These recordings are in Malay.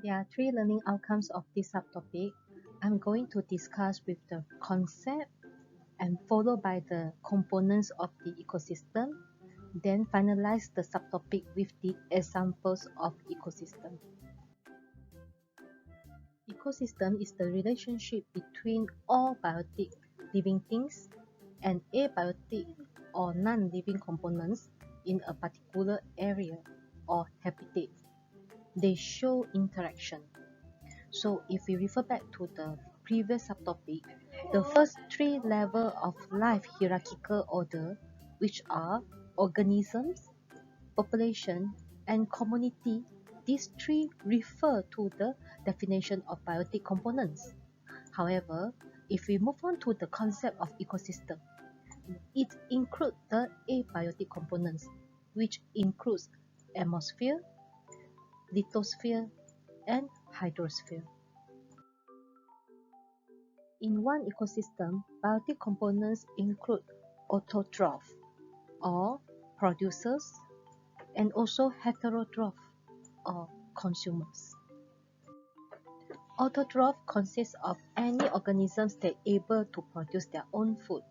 There are three learning outcomes of this subtopic. I'm going to discuss with the concept and followed by the components of the ecosystem, then finalize the subtopic with the examples of ecosystem. Ecosystem is the relationship between all biotic living things and abiotic or non-living components in a particular area or habitat. They show interaction. So if we refer back to the previous subtopic, the first three levels of life hierarchical order, which are organisms, population, and community, these three refer to the definition of biotic components. However, if we move on to the concept of ecosystem, it includes the abiotic components, which includes atmosphere, lithosphere, and hydrosphere. In one ecosystem, biotic components include autotroph or producers and also heterotroph or consumers. Autotroph consists of any organisms that are able to produce their own food.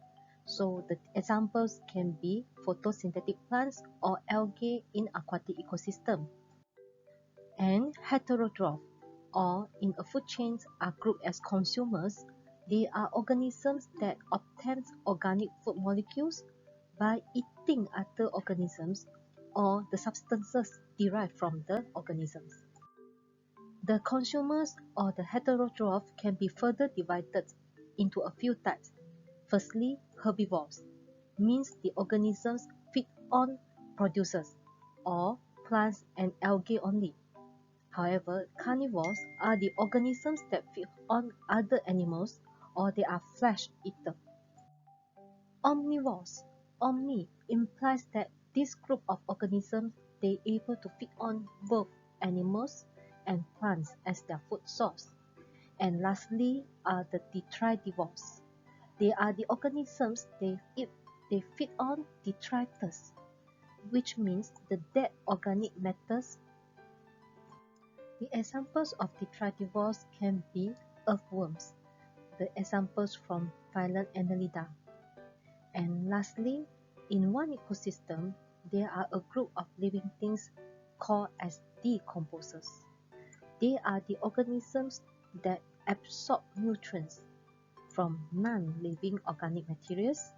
So the examples can be photosynthetic plants or algae in aquatic ecosystem. And heterotroph, or in a food chain, are grouped as consumers. They are organisms that obtain organic food molecules by eating other organisms or the substances derived from the organisms. The consumers or the heterotroph can be further divided into a few types. Firstly, herbivores means the organisms feed on producers or plants and algae only. However, carnivores are the organisms that feed on other animals or they are flesh eater. Omnivores. Omni implies that this group of organisms they are able to feed on both animals and plants as their food source. And lastly are the detritivores. They are the organisms they feed on detritus, which means the dead organic matters. The examples of detritivores can be earthworms, the examples from phylum Annelida. And lastly, in one ecosystem, there are a group of living things called as decomposers. They are the organisms that absorb nutrients from non-living organic materials,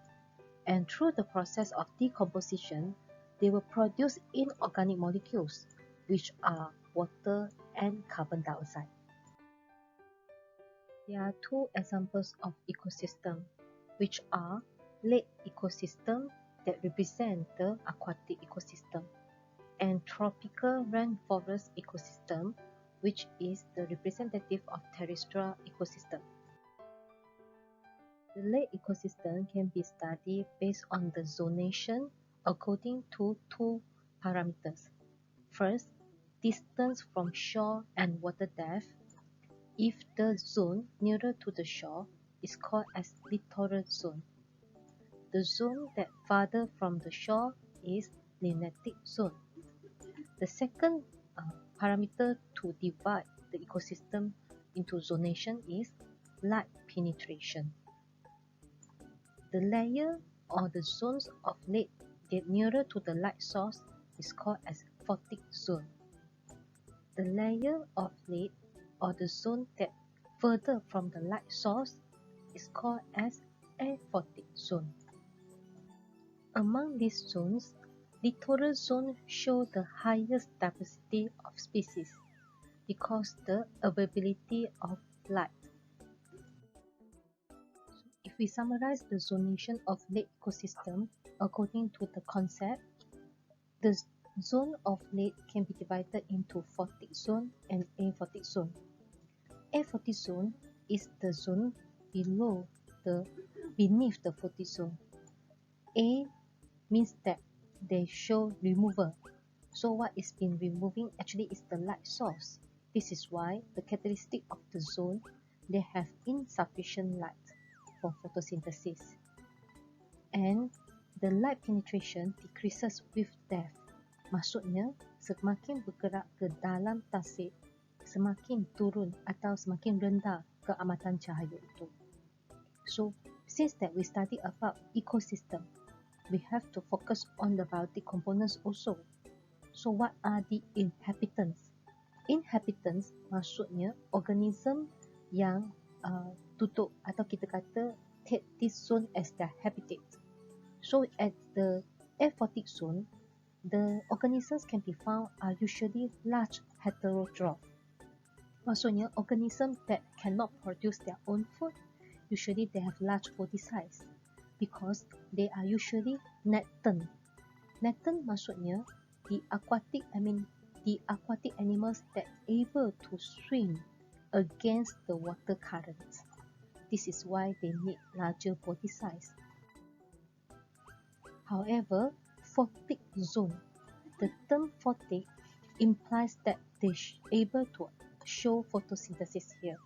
and through the process of decomposition, they will produce inorganic molecules, which are water and carbon dioxide. There are two examples of ecosystem, which are lake ecosystem that represent the aquatic ecosystem, and tropical rainforest ecosystem, which is the representative of terrestrial ecosystem. The lake ecosystem can be studied based on the zonation according to two parameters. First, distance from shore and water depth. If the zone nearer to the shore is called as littoral zone. The zone that farther from the shore is nematic zone. The second parameter to divide the ecosystem into zonation is light penetration. The layer or the zones of lake that nearer to the light source is called as photic zone. The layer of lake or the zone that further from the light source is called as aphotic zone. Among these zones, littoral zones show the highest diversity of species because the availability of light. If we summarize the zonation of lake ecosystem according to the concept, the zone of lake can be divided into photic zone and aphotic zone. Aphotic zone is the zone beneath the photic zone. A means that they show removal. So what is being removing actually is the light source. This is why the characteristic of the zone, they have insufficient light for photosynthesis. And the light penetration decreases with depth. Maksudnya, semakin bergerak ke dalam tasik, semakin turun atau semakin rendah keamatan cahaya itu. So, since that we study about ecosystem, we have to focus on the biotic components also. So, what are the inhabitants? Inhabitants maksudnya organism yang tutup atau kita kata take this zone as their habitat. So, at the abiotic zone, the organisms can be found are usually large heterotroph. Maksudnya, organism that cannot produce their own food, usually they have large body size because they are usually nectan. Nectan maksudnya the aquatic animals that able to swim against the water currents. This is why they need larger body size. However, photic zone, the term photic implies that they able to show photosynthesis here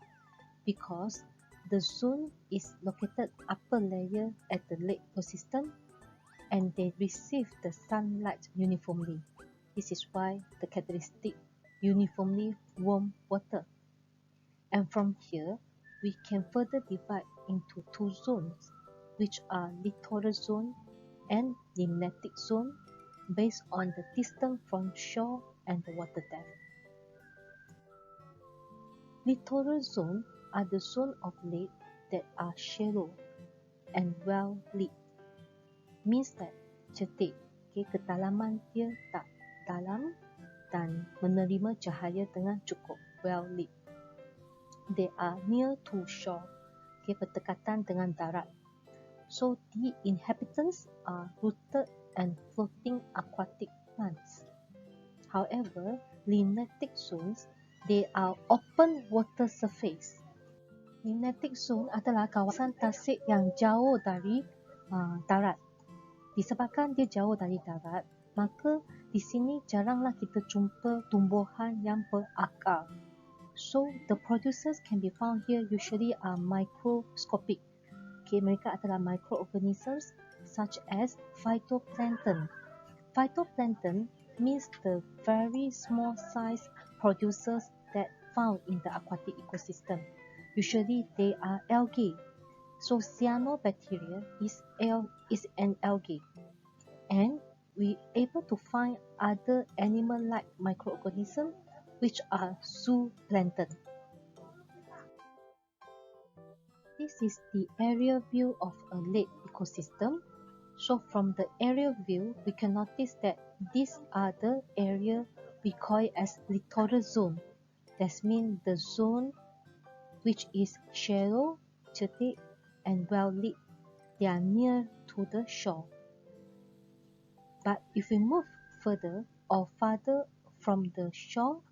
because the zone is located upper layer at the lake ecosystem and they receive the sunlight uniformly. This is why the characteristic uniformly warm water. And from here, we can further divide into two zones, which are littoral zone and limnatic zone, based on the distance from shore and the water depth. Littoral zone are the zone of lake that are shallow and well lit. Means that cetek, kedalaman dia tak dalam dan menerima cahaya dengan cukup, well lit. They are near to shore, berdekatan dengan darat. So the inhabitants are rooted and floating aquatic plants. However, limnatic zones, they are open water surface. Limnatic zone adalah kawasan tasik yang jauh dari darat. Disebabkan dia jauh dari darat, maka di sini jaranglah kita jumpa tumbuhan yang berakar. So the producers can be found here usually are microscopic. Mereka adalah microorganisms such as phytoplankton. Phytoplankton means the very small size producers that found in the aquatic ecosystem. Usually they are algae. So cyanobacteria is an algae. And we able to find other animal-like microorganisms which are zooplankton. This is the aerial view of a lake ecosystem. So from the aerial view, we can notice that these are the area we call it as littoral zone. That means the zone which is shallow, cetek, and well lit. They are near to the shore. But if we move further or farther from the shore,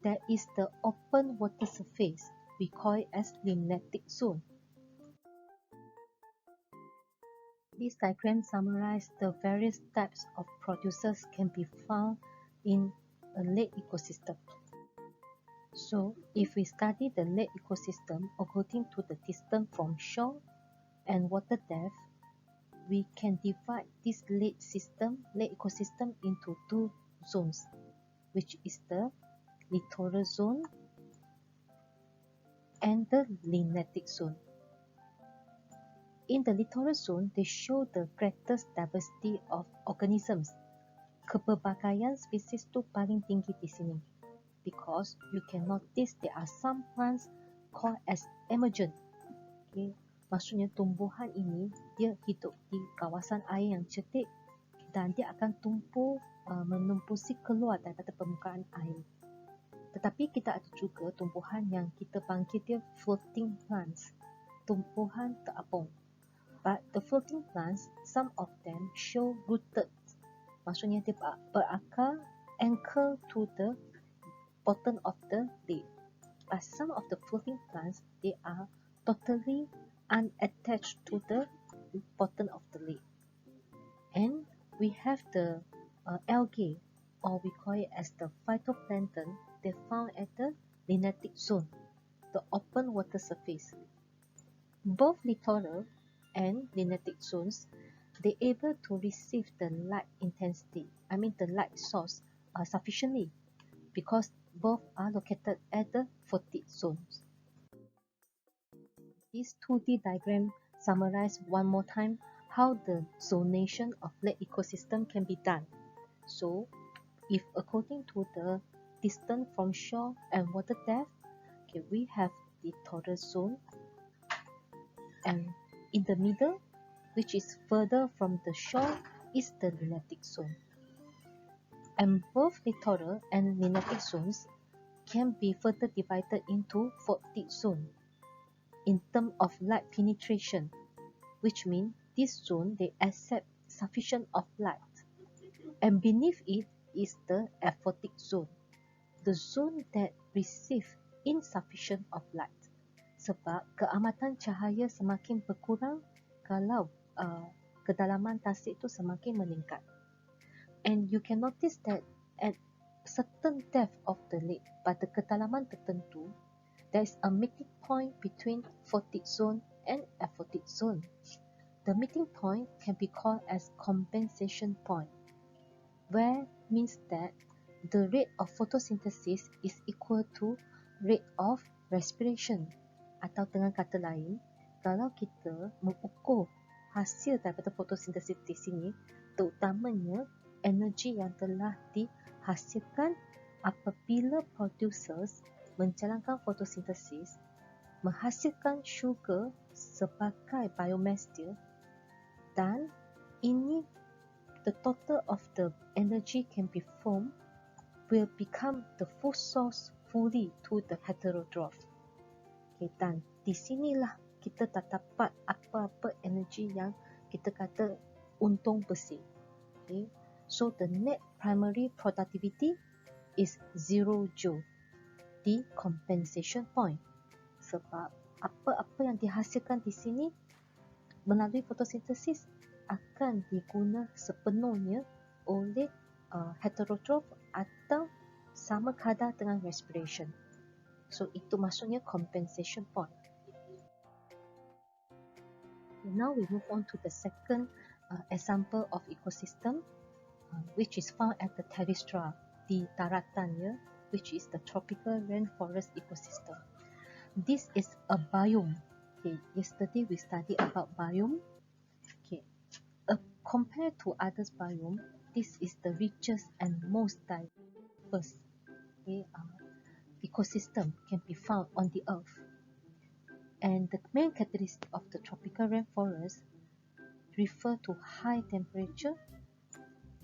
there is the open water surface. We call it as limnatic zone. This diagram summarizes the various types of producers can be found in a lake ecosystem. So, if we study the lake ecosystem according to the distance from shore and water depth, we can divide this lake ecosystem into two zones, which is the littoral zone and the limnatic zone. In the littoral zone, they show the greatest diversity of organisms. Kepelbagaian spesies tu paling tinggi di sini, because you can notice there are some plants called as emergent. Maksudnya tumbuhan ini dia hidup di kawasan air yang cetek dan dia akan menumpusi keluar daripada permukaan air. Tetapi kita ada juga tumbuhan yang kita panggil dia floating plants, tumbuhan terapung. But the floating plants, some of them show rooted. Maksudnya dia berakar, anchor to the bottom of the lake. But some of the floating plants, they are totally unattached to the bottom of the lake. And we have the algae, or we call it as the phytoplankton, they found at the limnatic zone, the open water surface. Both littoral and limnatic zones, they able to receive the light intensity, the light source sufficiently, because both are located at the footed zones. This 2D diagram summarizes one more time how the zonation of lake ecosystem can be done. So, if according to the distance from shore and water depth, okay, we have the torrid zone, and in the middle, which is further from the shore, is the linetic zone. And both littoral and linetic zones can be further divided into footed zone in terms of light penetration, which means this zone they accept sufficient of light, and beneath it is the aphotic zone, the zone that receive insufficient of light. Sebab keamatan cahaya semakin berkurang kalau kedalaman tasik itu semakin meningkat. And you can notice that at certain depth of the lake, pada kedalaman tertentu, there is a meeting point between photic zone and aphotic zone. The meeting point can be called as compensation point, where means that the rate of photosynthesis is equal to rate of respiration. Atau dengan kata lain, kalau kita mengukur hasil daripada fotosintesis di sini, terutamanya energi yang telah dihasilkan apabila producers menjalankan fotosintesis, menghasilkan sugar sebagai biomass dia, dan ini the total of the energy can be formed will become the food source fully to the heterotroph. Okay, dan di sinilah kita tak dapat apa-apa energi yang kita kata untung bersih. Okay, so the net primary productivity is 0 joule di compensation point, sebab apa-apa yang dihasilkan di sini melalui fotosintesis akan diguna sepenuhnya oleh heterotroph atau sama kadar dengan respiration. So itu maksudnya compensation point. Now we move on to the second example of ecosystem, which is found at the terrestrial, di daratannya, which is the tropical rainforest ecosystem. This is a biome. Okay, yesterday we studied about biome. Okay, compared to others biome, this is the richest and most diverse ecosystem can be found on the earth. And the main characteristic of the tropical rainforest refer to high temperature,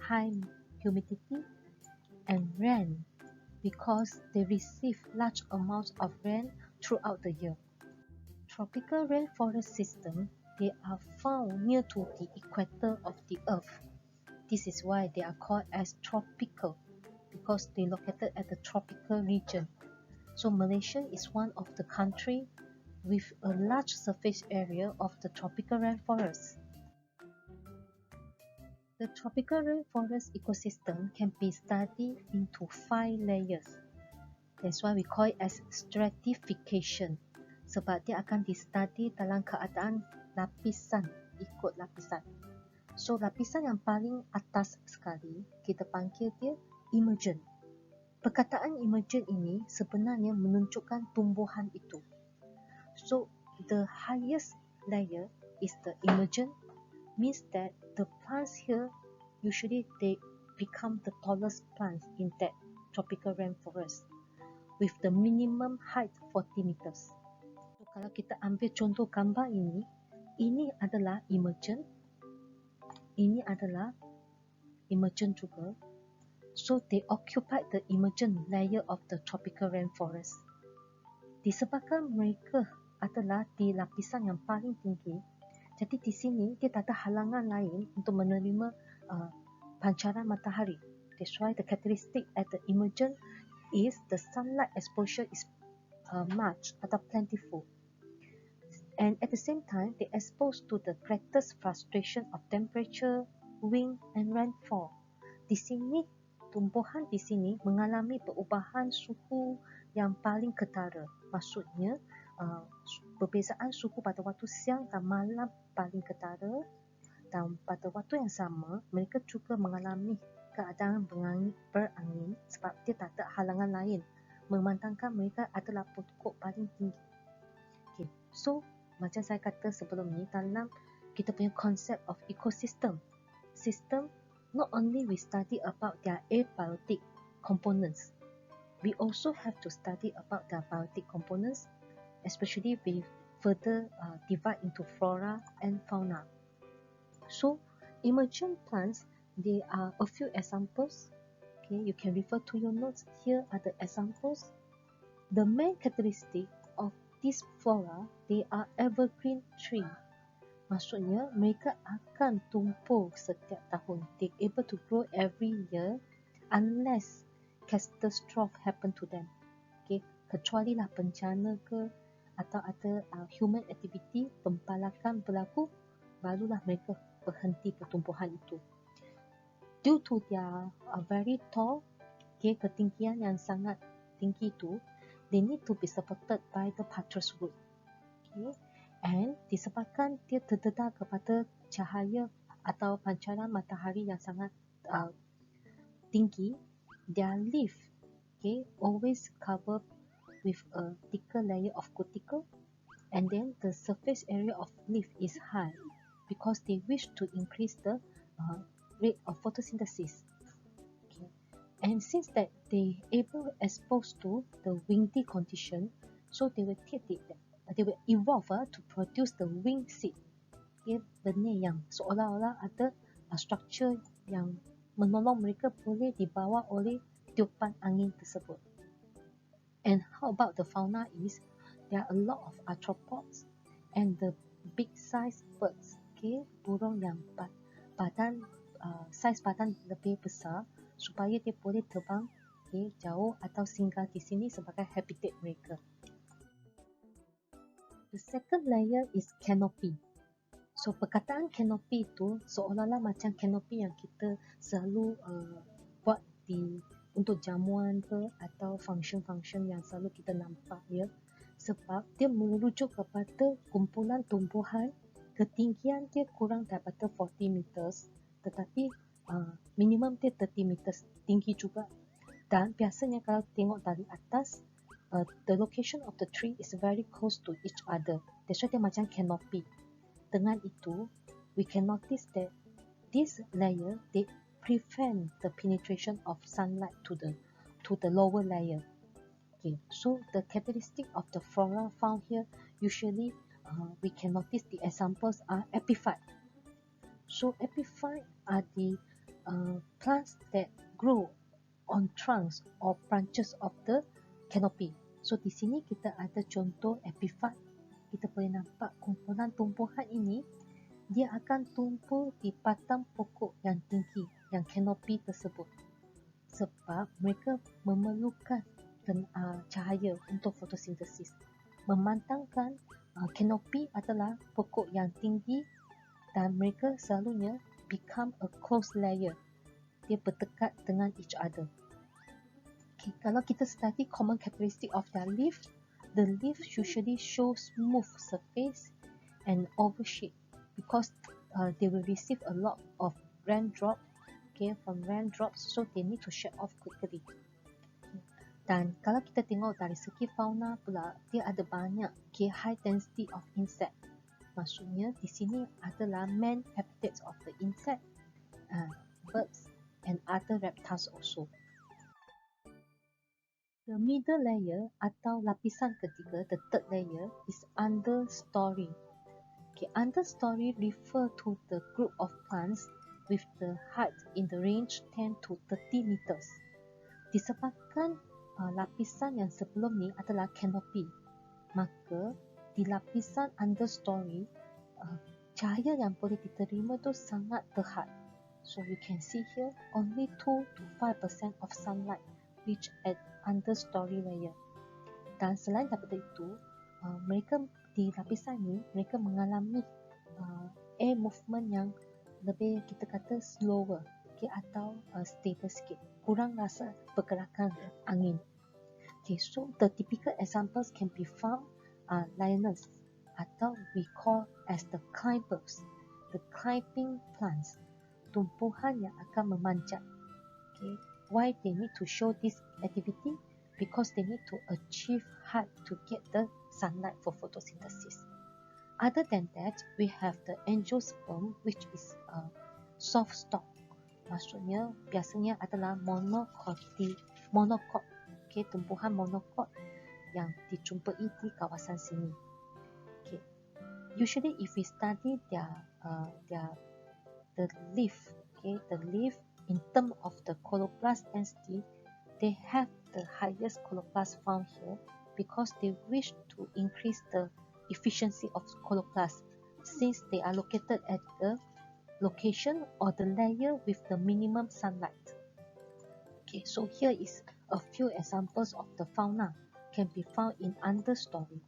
high humidity, and rain, because they receive large amounts of rain throughout the year. Tropical rainforest system, they are found near to the equator of the earth. This is why they are called as tropical, because they located at the tropical region. So Malaysia is one of the country with a large surface area of the tropical rainforest. The tropical rainforest ecosystem can be studied into 5 layers. That's why we call it as stratification. Sebab dia akan di-study dalam keadaan lapisan, ikut lapisan. So lapisan yang paling atas sekali, kita panggil dia emergent. Perkataan emergent ini sebenarnya menunjukkan tumbuhan itu. So the highest layer is the emergent, means that the plants here usually they become the tallest plants in that tropical rainforest with the minimum height 40 meters. So kalau kita ambil contoh gambar ini adalah emergent, ini adalah emergent juga. So they occupy the emergent layer of the tropical rainforest. Disebabkan mereka adalah di lapisan yang paling tinggi, jadi di sini dia tak ada halangan lain untuk menerima pancaran matahari. That's why the characteristic at the emergent is the sunlight exposure is much atau plentiful. And at the same time, they exposed to the greatest frustration of temperature, wind, and rainfall. Di sini, tumbuhan di sini mengalami perubahan suhu yang paling ketara. Maksudnya, perbezaan suhu pada waktu siang dan malam paling ketara, dan pada waktu yang sama mereka juga mengalami keadaan berangin sebab dia tak ada halangan lain memandangkan mereka adalah pokok paling tinggi. Okay. So, macam saya kata sebelum ni, dalam kita punya concept of ecosystem, system, not only we study about their abiotic components, we also have to study about their biotic components, especially we further divide into flora and fauna. So, emergent plants, there are a few examples. Okay, you can refer to your notes. Here are the examples. The main characteristic of this flora, they are evergreen tree. Maksudnya, mereka akan tumbuh setiap tahun. They able to grow every year unless catastrophe happen to them. Okay, kecuali lah bencana ke atau ada human activity, pembalakan berlaku, barulah mereka berhenti pertumbuhan itu. Due to their very tall, okay, ketinggian yang sangat tinggi itu, they need to be supported by the buttress root. Okay, and disebabkan dia terdedah kepada cahaya atau pancaran matahari yang sangat tinggi, their leaf, okay, always covered with a thicker layer of cuticle, and then the surface area of leaf is high because they wish to increase the rate of photosynthesis. Okay. And since that they able exposed to the windy condition, so they will evolve to produce the wing seed. Okay, benih yang seolah-olah ada structure yang menolong mereka boleh dibawa oleh tiupan angin tersebut. And how about the fauna is, there are a lot of arthropods and the big size birds. Okay, burung yang saiz badan lebih besar supaya dia boleh terbang, okay, jauh atau singgah di sini sebagai habitat mereka. The second layer is canopy. So, perkataan canopy itu seolah-olah macam canopy yang kita selalu buat untuk jamuan ke atau function-function yang selalu kita nampak, ya. Sebab dia merujuk kepada kumpulan tumbuhan, ketinggian dia kurang daripada 40 meters, tetapi minimum dia 30 meters tinggi juga. Dan biasanya kalau tengok dari atas, the location of the tree is very close to each other. That's why dia macam canopy. Dengan itu, we can notice that this layer, they prevent the penetration of sunlight to the lower layer. Okay, so the characteristic of the flora found here, usually we can notice the examples are epiphyte. So epiphyte are the plants that grow on trunks or branches of the canopy. So di sini kita ada contoh epiphyte. Kita boleh nampak kumpulan tumbuhan ini, dia akan tumbuh di batang pokok yang tinggi, yang canopy tersebut. Sebab mereka memerlukan cahaya untuk fotosintesis. Memandangkan canopy adalah pokok yang tinggi dan mereka selalunya become a close layer. Dia berdekat dengan each other. Okay, kalau kita study common characteristic of their leaf, the leaf usually show smooth surface and oval shape because they will receive a lot of raindrop, okay, from raindrops, so they need to shed off quickly. Dan kalau kita tengok dari segi fauna pula, dia ada banyak, okay, high density of insect. Maksudnya di sini adalah main habitats of the insect, birds and other reptiles also. The middle layer atau lapisan ketiga, the third layer, is understory. Okay, understory refer to the group of plants with the height in the range 10 to 30 meters. Disebabkan lapisan yang sebelum ni adalah canopy, maka di lapisan understory, cahaya yang boleh diterima tu sangat terhad. So you can see here, only 2 to 5% of sunlight reach at understory layer. Dan selain daripada itu, mereka di lapisan ini, mereka mengalami air movement yang lebih, kita kata, slower, okay, atau stable sikit, kurang rasa pergerakan angin. Okay, so the typical examples can be found lioness, atau we call as the climbers, the climbing plants, tumbuhan yang akan memanjat. Okay, why they need to show this activity? because they need to achieve height to get the sunlight for photosynthesis. Other than that, we have the angiosperm, which is a soft stalk. Maksudnya biasanya adalah monocot, okay, tumbuhan monocot yang dijumpai di kawasan sini. Okay. Usually, if we study the leaf, okay, the leaf in terms of the chloroplast density, they have the highest chloroplast found here because they wish to increase the efficiency of chloroplast since they are located at the location or the layer with the minimum sunlight. Okay, so here is a few examples of the fauna can be found in understory.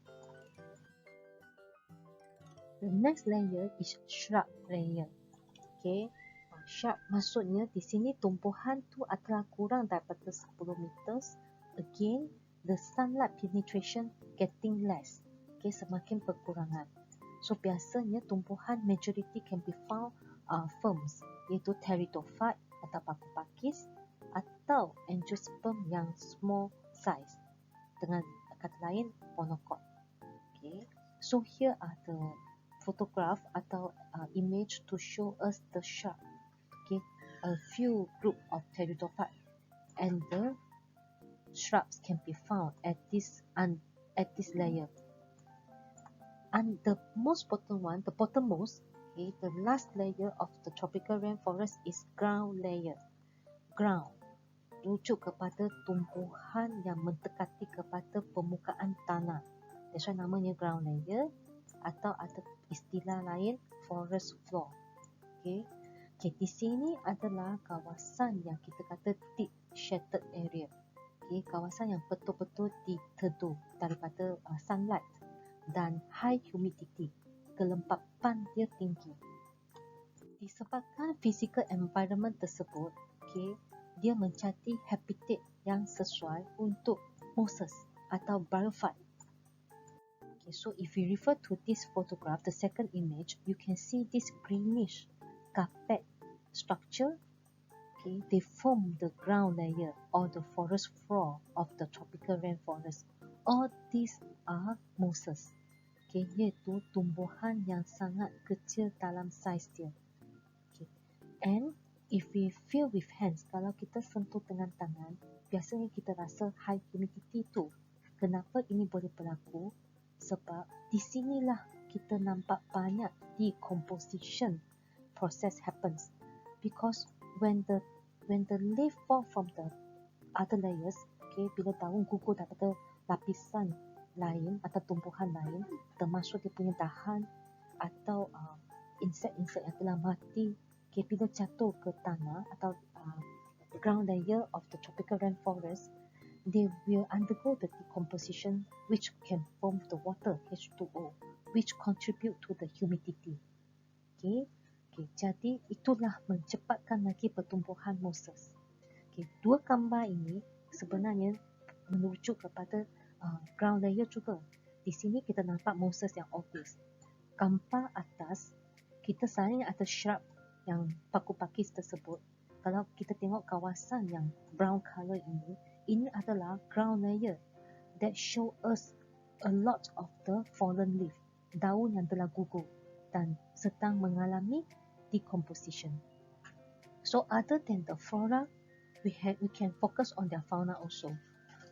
The next layer is shrub layer. Okay, shrub maksudnya di sini tumbuhan tu adalah kurang daripada 10 meters. Again, the sunlight penetration getting less. Okay, semakin berkurangan. So biasanya tumbuhan majority can be found ferns, iaitu pteridophyte atau paku pakis atau angiosperm yang small size. Dengan kata lain, monocot. Okay, so here are the photograph atau image to show us the shrub. Okay, a few group of pteridophyte and the shrubs can be found at this layer. And the most bottom one, the bottommost, okay, the last layer of the tropical rainforest is ground layer. Ground rujuk kepada tumbuhan yang mendekati kepada permukaan tanah. That's why namanya ground layer atau ada istilah lain forest floor. Okay. Okay, di sini adalah kawasan yang kita kata deep shaded area. Okay, kawasan yang betul-betul diteduh daripada sunlight dan high humidity, kelembapan dia tinggi. Disebabkan physical environment tersebut, okay, dia mencari habitat yang sesuai untuk mosses atau bryophyte. Okay, so if you refer to this photograph, the second image, you can see this greenish carpet structure. Okay, they form the ground layer or the forest floor of the tropical rainforest. All these are mosses. Okay, iaitu tumbuhan yang sangat kecil dalam saiz dia. Okay. And if we feel with hands, kalau kita sentuh dengan tangan, biasanya kita rasa high humidity tu. Kenapa ini boleh berlaku? Sebab di sinilah kita nampak banyak decomposition process happens. Because when the leaf fall from the other layers, okay, bila daun gugur daripada lapisan lain atau tumbuhan lain, termasuk dia punya dahan atau insect-insect yang telah mati, okay, bila jatuh ke tanah atau ground layer of the tropical rainforest, they will undergo the decomposition which can form the water, H2O, which contribute to the humidity. Okay. Okay, jadi itulah mencepatkan lagi pertumbuhan mosses. Okay, dua gambar ini sebenarnya merujuk kepada ground layer juga. Di sini kita nampak mosses yang obvious. Gambar atas, kita sebenarnya ada shrub yang paku pakis tersebut. Kalau kita tengok kawasan yang brown color ini adalah ground layer that show us a lot of the fallen leaf, daun yang telah gugur dan sedang mengalami decomposition. So other than the flora, we can focus on their fauna also.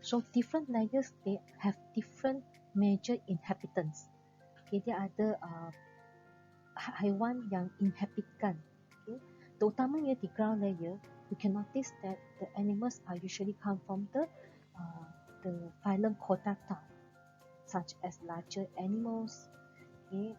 So different layers, they have different major inhabitants. Okay, dia ada haiwan yang inhabitkan. Okay, terutamanya di ground layer, we can notice that the animals are usually come from the phylum Chordata, such as larger animals, okay,